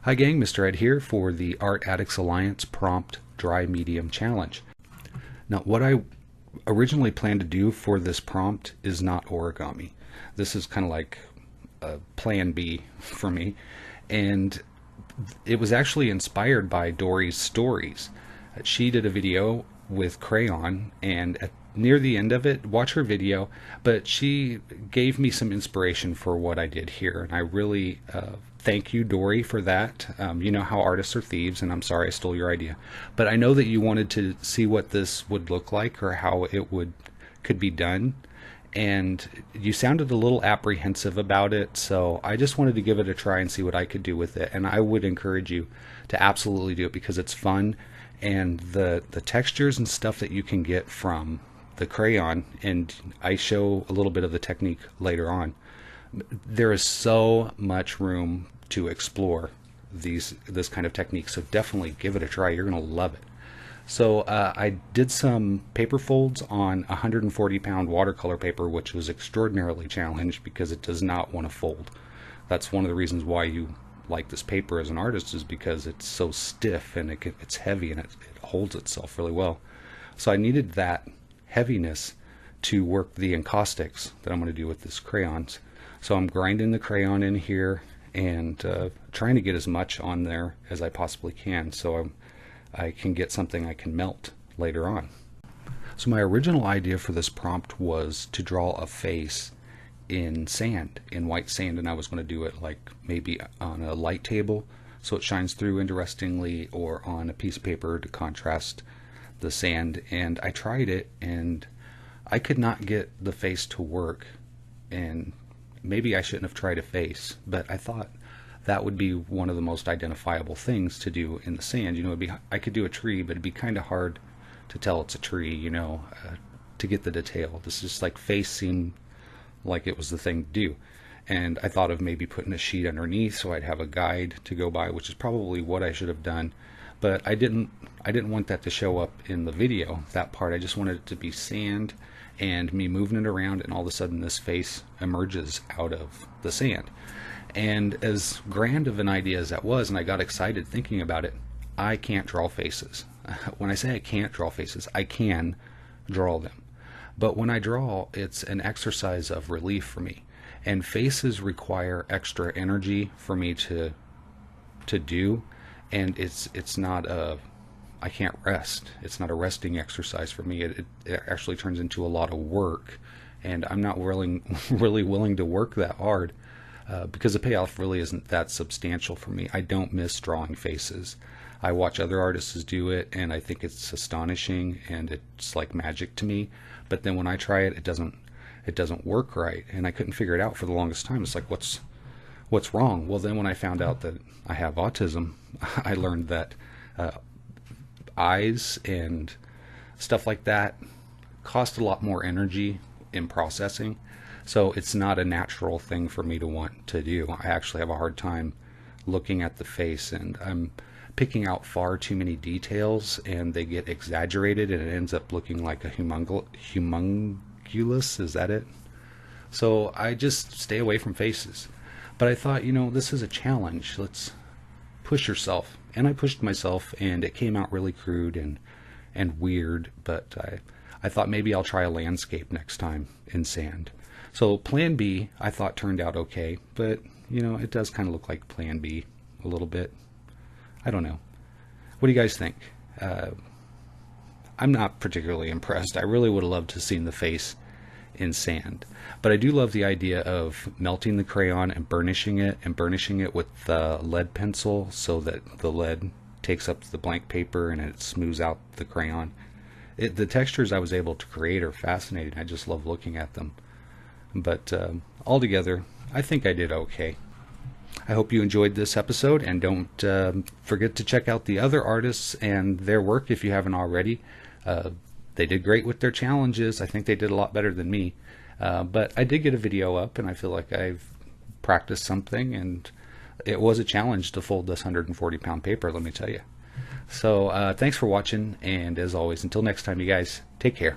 Hi gang, Mr. Ed here for the Art Addicts Alliance Prompt Dry Medium Challenge. Now what I originally planned to do for this prompt is not origami. This is kind of like a plan B for me, and it was actually inspired by Dory's stories. She did a video with crayon, and near the end of it, watch her video, but she gave me some inspiration for what I did here, and I really thank you, Dory, for that. You know how artists are thieves, and I'm sorry I stole your idea, but I know that you wanted to see what this would look like or how it could be done, and you sounded a little apprehensive about it, so I just wanted to give it a try and see what I could do with it. And I would encourage you to absolutely do it because it's fun, and the textures and stuff that you can get from the crayon, and I show a little bit of the technique later on. There is so much room to explore this kind of technique, so definitely give it a try. You're gonna love it. So I did some paper folds on 140-pound watercolor paper, which was extraordinarily challenged because it does not want to fold. That's one of the reasons why you like this paper as an artist, is because it's so stiff and it's heavy and it holds itself really well. So I needed that heaviness to work the encaustics that I'm going to do with this crayons. So I'm grinding the crayon in here and trying to get as much on there as I possibly can, so I can get something I can melt later on. So my original idea for this prompt was to draw a face in sand, in white sand, and I was going to do it like maybe on a light table so it shines through interestingly, or on a piece of paper to contrast the sand. And I tried it and I could not get the face to work, and maybe I shouldn't have tried a face, but I thought that would be one of the most identifiable things to do in the sand. You know, I could do a tree, but it'd be kind of hard to tell it's a tree, you know, to get the detail. This is just like face seemed like it was the thing to do. And I thought of maybe putting a sheet underneath so I'd have a guide to go by, which is probably what I should have done. But I didn't want that to show up in the video, that part. I just wanted it to be sand and me moving it around, and all of a sudden this face emerges out of the sand. And as grand of an idea as that was, and I got excited thinking about it, I can't draw faces. When I say I can't draw faces, I can draw them. But when I draw, it's an exercise of relief for me. And faces require extra energy for me to do, and it's not I can't rest. It's not a resting exercise for me. It actually turns into a lot of work, and I'm not really willing to work that hard because the payoff really isn't that substantial for me. I don't miss drawing faces. I watch other artists do it, and I think it's astonishing, and it's like magic to me. But then when I try it, it doesn't work right, and I couldn't figure it out for the longest time. It's like, what's wrong? Well, then when I found out that I have autism, I learned that eyes and stuff like that cost a lot more energy in processing, so it's not a natural thing for me to want to do. I actually have a hard time looking at the face, and I'm picking out far too many details, and they get exaggerated, and it ends up looking like a humongulus, is that it? So I just stay away from faces. But I thought, you know, this is a challenge. Let's push yourself. And I pushed myself, and it came out really crude and weird, but I thought maybe I'll try a landscape next time in sand. So plan B, I thought, turned out okay, but, you know, it does kind of look like plan B a little bit. I don't know. What do you guys think? I'm not particularly impressed. I really would have loved to have seen the face in sand, but I do love the idea of melting the crayon and burnishing it with the lead pencil so that the lead takes up the blank paper and it smooths out the crayon. The textures I was able to create are fascinating. I just love looking at them. But altogether, I think I did okay. I hope you enjoyed this episode, and don't forget to check out the other artists and their work if you haven't already. They did great with their challenges. I think they did a lot better than me. But I did get a video up, and I feel like I've practiced something, and it was a challenge to fold this 140-pound paper, let me tell you. So thanks for watching, and as always, until next time, you guys, take care.